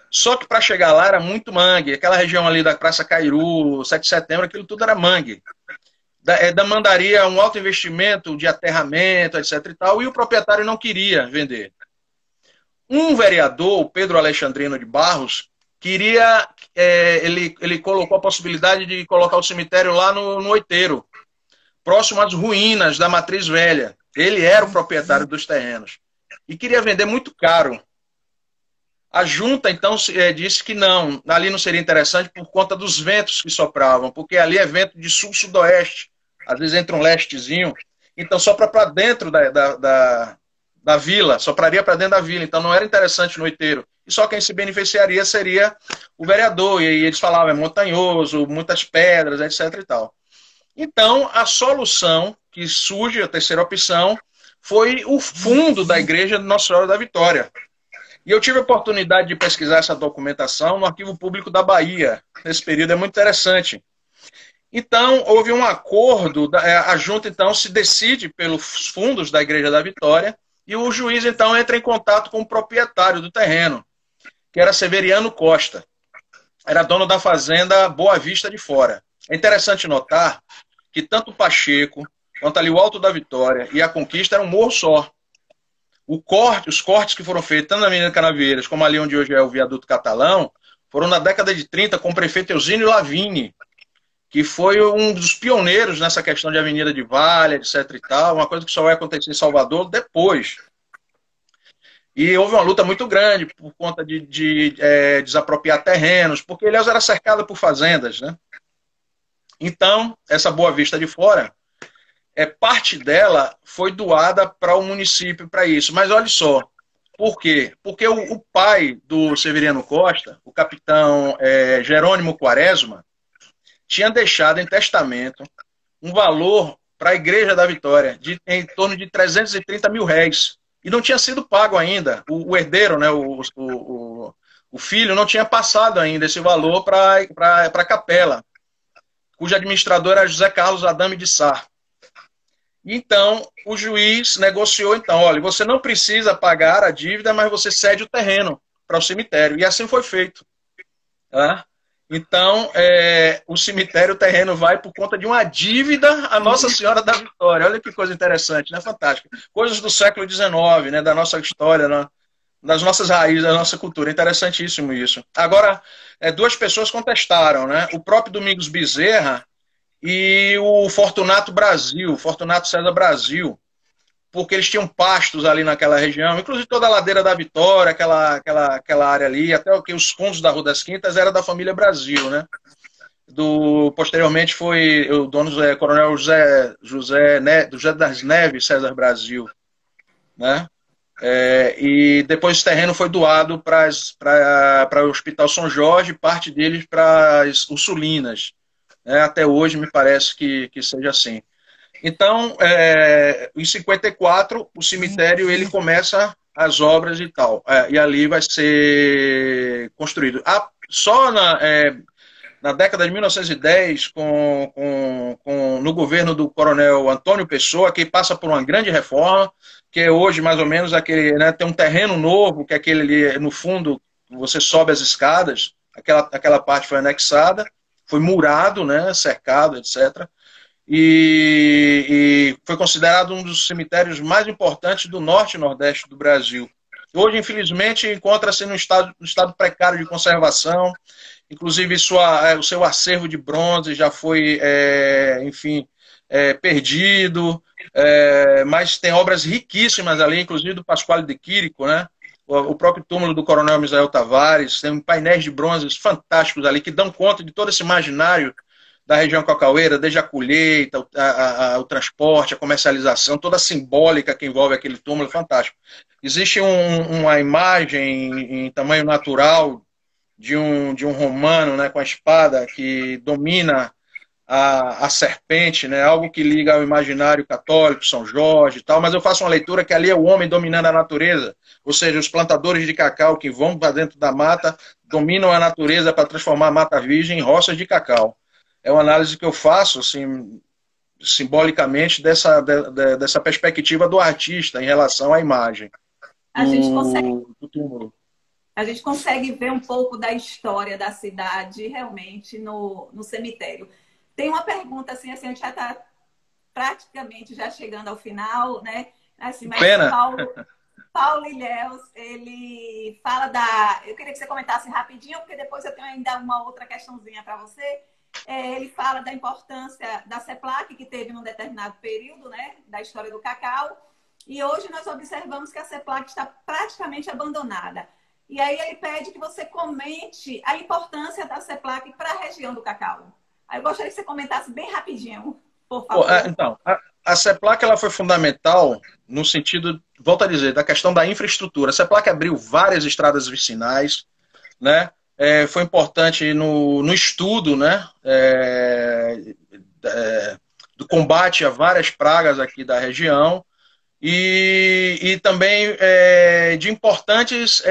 Só que para chegar lá era muito mangue. Aquela região ali da Praça Cairu, 7 de setembro, aquilo tudo era mangue. Demandaria um alto investimento de aterramento, etc. e tal, e o proprietário não queria vender. Um vereador, o Pedro Alexandrino de Barros, queria, ele colocou a possibilidade de colocar o cemitério lá no Oiteiro, próximo às ruínas da Matriz Velha. Ele era o proprietário dos terrenos. E queria vender muito caro. A junta, então, disse que não, ali não seria interessante por conta dos ventos que sopravam, porque ali é vento de sul-sudoeste, às vezes entra um lestezinho, então sopra para dentro da vila, sopraria para dentro da vila, então não era interessante no Oiteiro. E só quem se beneficiaria seria o vereador, e eles falavam, é montanhoso, muitas pedras, etc. e tal. Então, a solução que surge, a terceira opção, foi o fundo da igreja de Nossa Senhora da Vitória. E eu tive a oportunidade de pesquisar essa documentação no Arquivo Público da Bahia. Nesse período é muito interessante. Então, houve um acordo, a junta então se decide pelos fundos da Igreja da Vitória e o juiz então entra em contato com o proprietário do terreno, que era Severiano Costa. Era dono da fazenda Boa Vista de Fora. É interessante notar que tanto o Pacheco, quanto ali o Alto da Vitória e a Conquista era um morro só. Os cortes que foram feitos, tanto na Avenida Canavieiras como ali onde hoje é o Viaduto Catalão, foram na década de 30 com o prefeito Eusínio Lavigne, que foi um dos pioneiros nessa questão de avenida de Vale, etc. e tal, uma coisa que só vai acontecer em Salvador depois. E houve uma luta muito grande por conta de desapropriar terrenos, porque Ilhéus era cercada por fazendas, né? Então, essa Boa Vista de Fora, parte dela foi doada para o município para isso. Mas olha só, por quê? Porque o pai do Severiano Costa, o capitão Jerônimo Quaresma, tinha deixado em testamento um valor para a Igreja da Vitória em torno de 330 mil réis. E não tinha sido pago ainda. O herdeiro, né, o filho, não tinha passado ainda esse valor para a capela, cujo administrador era José Carlos Adame de Sá. Então, o juiz negociou, então, olha, você não precisa pagar a dívida, mas você cede o terreno para o cemitério. E assim foi feito. Tá? Então, o cemitério, o terreno vai por conta de uma dívida à Nossa Senhora da Vitória. Olha que coisa interessante, né? Fantástica. Coisas do século XIX, né? Da nossa história, né? Das nossas raízes, da nossa cultura. Interessantíssimo isso. Agora, 2 pessoas contestaram, né? O próprio Domingos Bezerra e o Fortunato César Brasil, porque eles tinham pastos ali naquela região, inclusive toda a ladeira da Vitória, aquela área ali, até os fundos da Rua das Quintas era da família Brasil, né? Posteriormente foi o dono Coronel José das Neves César Brasil, né? E depois esse terreno foi doado para o Hospital São Jorge, parte deles para as Ursulinas. Até hoje me parece que seja assim. Então, em 54, o cemitério ele começa as obras e tal. E ali vai ser construído. Só na década de 1910, no governo do coronel Antônio Pessoa, que passa por uma grande reforma, que é hoje mais ou menos aquele, né, tem um terreno novo, que é aquele ali, no fundo, você sobe as escadas, aquela parte foi anexada, foi murado, né, cercado, etc. E foi considerado um dos cemitérios mais importantes do norte e nordeste do Brasil. Hoje, infelizmente, encontra-se no estado precário de conservação inclusive o seu acervo de bronze já foi, enfim, perdido, mas tem obras riquíssimas ali, inclusive do Pasquale de Quirico, né? O próprio túmulo do Coronel Misael Tavares, tem painéis de bronzes fantásticos ali que dão conta de todo esse imaginário da região cacaueira, desde a colheita, o transporte, a comercialização, toda a simbólica que envolve aquele túmulo, é fantástico. Existe uma imagem em tamanho natural de um romano, né, com a espada que domina a serpente, né, algo que liga ao imaginário católico, São Jorge e tal, mas eu faço uma leitura que ali é o homem dominando a natureza, ou seja, os plantadores de cacau que vão para dentro da mata dominam a natureza para transformar a mata virgem em roças de cacau. É uma análise que eu faço, assim, simbolicamente, dessa perspectiva do artista em relação à imagem do túmulo. A gente consegue ver um pouco da história da cidade realmente no cemitério. Tem uma pergunta, assim, a gente já está praticamente já chegando ao final, né? Assim, mas Pena. Paulo Ilhéus, ele fala da... Eu queria que você comentasse rapidinho, porque depois eu tenho ainda uma outra questãozinha para você. Ele fala da importância da CEPLAC, que teve num determinado período, né, da história do cacau, e hoje nós observamos que a CEPLAC está praticamente abandonada. E aí ele pede que você comente a importância da CEPLAC para a região do cacau. Aí eu gostaria que você comentasse bem rapidinho, por favor. Então, a CEPLAC ela foi fundamental no sentido, volto a dizer, da questão da infraestrutura. A CEPLAC abriu várias estradas vicinais, né? Foi importante no estudo, né, do combate a várias pragas aqui da região e também de importantes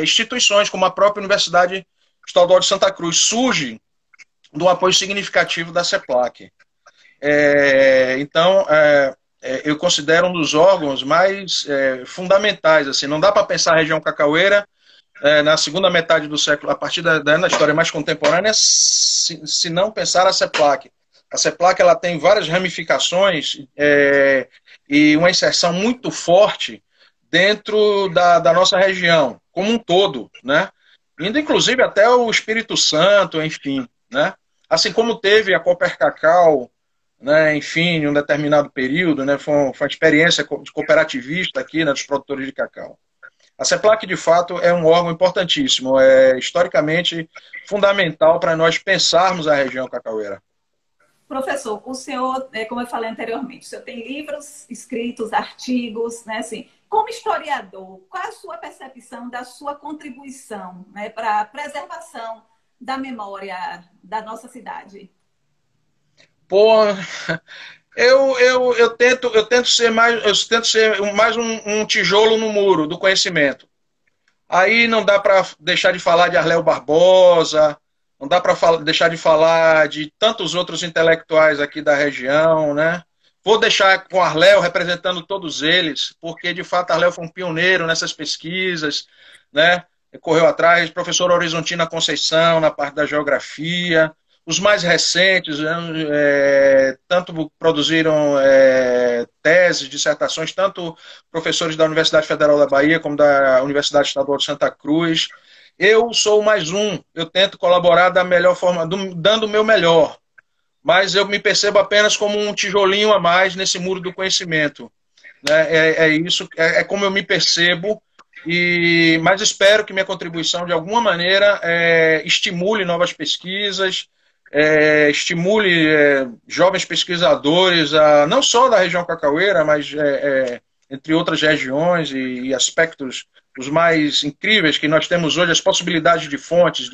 instituições, como a própria Universidade Estadual de Santa Cruz, surge do apoio significativo da CEPLAC. Então, eu considero um dos órgãos mais fundamentais. Assim, não dá para pensar a região cacaueira na segunda metade do século, a partir da história mais contemporânea, se não pensar a CEPLAC. A CEPLAC ela tem várias ramificações e uma inserção muito forte dentro da nossa região, como um todo, né? Indo inclusive até o Espírito Santo, enfim, né? Assim como teve a Cooper Cacau, né? Enfim, em um determinado período, né? Foi uma experiência cooperativista aqui, né, dos produtores de cacau. A CEPLAC, de fato, é um órgão importantíssimo, é historicamente fundamental para nós pensarmos a região cacaueira. Professor, o senhor, como eu falei anteriormente, o senhor tem livros escritos, artigos, né? Assim, como historiador, qual é a sua percepção da sua contribuição, né, para a preservação da memória da nossa cidade? Pô, eu tento ser mais um tijolo no muro do conhecimento. Aí não dá para deixar de falar de Arléo Barbosa, não dá para deixar de falar de tantos outros intelectuais aqui da região, né? Vou deixar com Arléo representando todos eles, porque de fato Arléo foi um pioneiro nessas pesquisas, né? Correu atrás, professor Horizontina Conceição na parte da geografia. Os mais recentes, tanto produziram teses, dissertações, tanto professores da Universidade Federal da Bahia como da Universidade Estadual de Santa Cruz. Eu sou mais um, eu tento colaborar da melhor forma, dando o meu melhor, mas eu me percebo apenas como um tijolinho a mais nesse muro do conhecimento. Né? Isso, como eu me percebo, mas espero que minha contribuição, de alguma maneira, estimule novas pesquisas, estimule jovens pesquisadores, não só da região cacaueira, mas entre outras regiões e aspectos os mais incríveis que nós temos hoje. As possibilidades de fontes,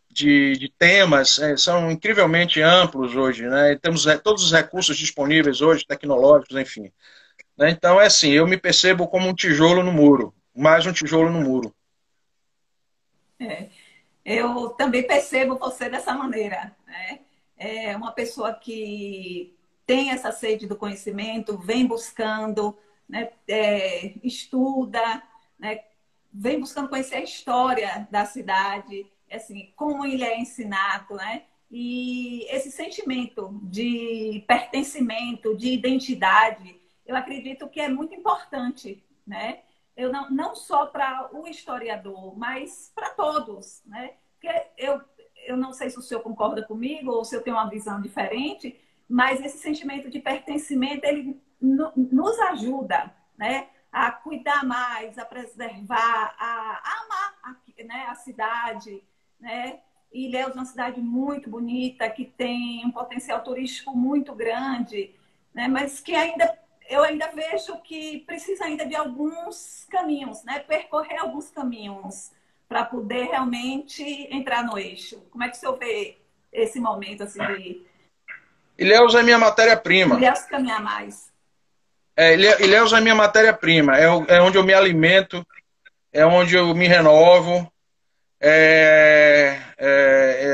de temas, são incrivelmente amplos hoje, né? Temos todos os recursos disponíveis hoje, tecnológicos, enfim. Né? Então, assim, eu me percebo como um tijolo no muro, mais um tijolo no muro. Eu também percebo você dessa maneira, né? É uma pessoa que tem essa sede do conhecimento, vem buscando, né? Estuda, né? Vem buscando conhecer a história da cidade, assim, como ele é ensinado, né? E esse sentimento de pertencimento, de identidade, eu acredito que é muito importante, né? Eu não só para o historiador, mas para todos, né? Porque eu não sei se o senhor concorda comigo ou se eu tenho uma visão diferente, mas esse sentimento de pertencimento, ele nos ajuda, né, a cuidar mais, a preservar, a amar, né, a cidade, né? Ilhéus é uma cidade muito bonita, que tem um potencial turístico muito grande, né? Mas que eu ainda vejo que precisa ainda de alguns caminhos, né? Percorrer alguns caminhos para poder realmente entrar no eixo. Como é que o senhor vê esse momento assim de Ilhéus é minha matéria-prima. Ilhéus caminhar mais? Ilhéus é minha matéria-prima. É onde eu me alimento, é onde eu me renovo,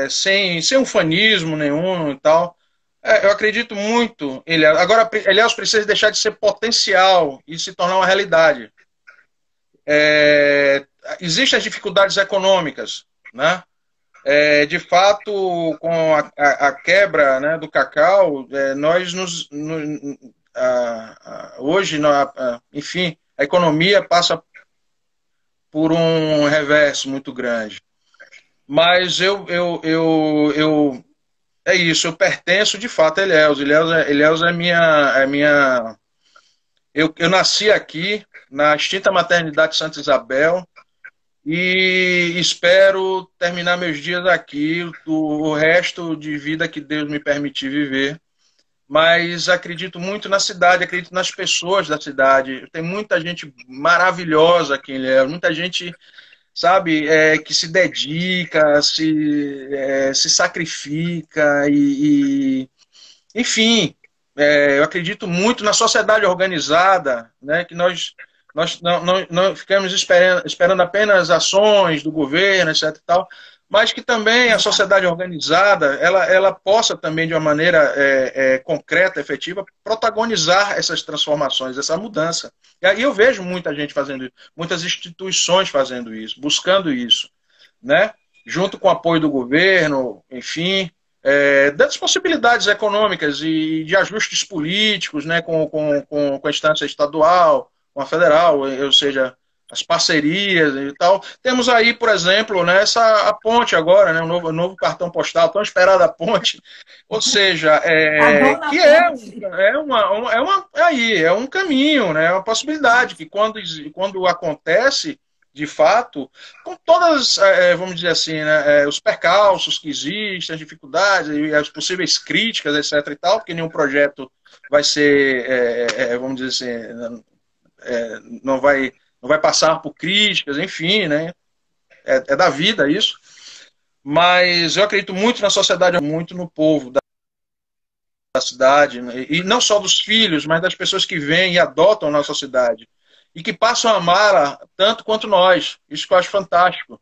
sem ufanismo nenhum e tal. Eu acredito muito em Ilhéus. Agora, Ilhéus precisa deixar de ser potencial e se tornar uma realidade. Existem as dificuldades econômicas, né? De fato, com a quebra, né, do cacau, nós hoje, enfim, a economia passa por um reverso muito grande. Mas é isso, eu pertenço de fato a Ilhéus. Ilhéus é minha. Eu nasci aqui, na extinta maternidade Santa Isabel, e espero terminar meus dias aqui, o resto de vida que Deus me permitir viver. Mas acredito muito na cidade, acredito nas pessoas da cidade. Tem muita gente maravilhosa aqui em Ilhéus, muita gente, sabe, que se dedica, se sacrifica enfim, eu acredito muito na sociedade organizada, né, que nós não ficamos esperando apenas ações do governo, etc. e tal, mas que também a sociedade organizada ela possa também, de uma maneira concreta, efetiva, protagonizar essas transformações, essa mudança. E aí eu vejo muita gente fazendo isso, muitas instituições fazendo isso, buscando isso, né? Junto com o apoio do governo, enfim, das possibilidades econômicas e de ajustes políticos, né, com a instância estadual, com a federal, ou seja, as parcerias e tal. Temos aí, por exemplo, né, a ponte agora, né, o novo cartão postal, tão esperada ponte, ou seja, que é um caminho, né, é uma possibilidade que quando acontece, de fato, com todas, vamos dizer assim, né, os percalços que existem, as dificuldades e as possíveis críticas, etc. e tal, porque nenhum projeto vai ser, vamos dizer assim, não vai passar por críticas, enfim, né? É da vida isso. Mas eu acredito muito na sociedade, muito no povo da cidade, né? E não só dos filhos, mas das pessoas que vêm e adotam a nossa cidade. E que passam a amá-la tanto quanto nós. Isso que eu acho fantástico.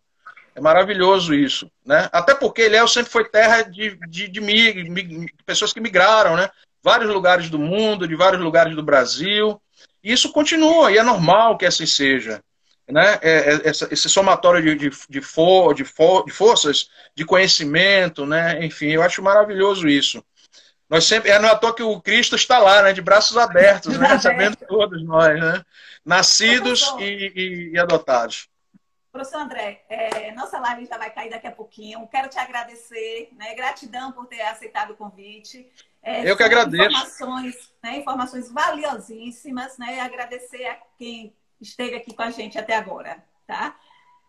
É maravilhoso isso, né? Até porque Ilhéus sempre foi terra de pessoas que migraram, né? Vários lugares do mundo, de vários lugares do Brasil. E isso continua, e é normal que assim seja, né? Esse somatório de forças, de conhecimento, né? Enfim, eu acho maravilhoso isso. Nós sempre, não é à toa que o Cristo está lá, né? De braços abertos, né? Recebendo todos nós, né? Nascidos e adotados. Professor André, nossa live já vai cair daqui a pouquinho. Quero te agradecer, né? Gratidão por ter aceitado o convite. Eu que agradeço. Informações valiosíssimas, né? Agradecer a quem esteve aqui com a gente até agora, tá?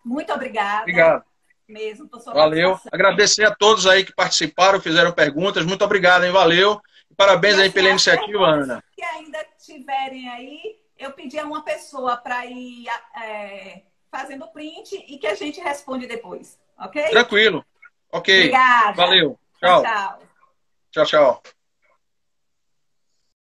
Muito obrigada. Obrigado. Mesmo por sua Valeu. Agradecer a todos aí que participaram, fizeram perguntas. Muito obrigado, hein? Valeu. Parabéns aí pela iniciativa, Ana. Se ainda tiverem aí, eu pedi a uma pessoa para ir fazendo print e que a gente responde depois, ok? Tranquilo. Ok. Obrigada. Valeu. Tchau. Tchau. Tchau, tchau.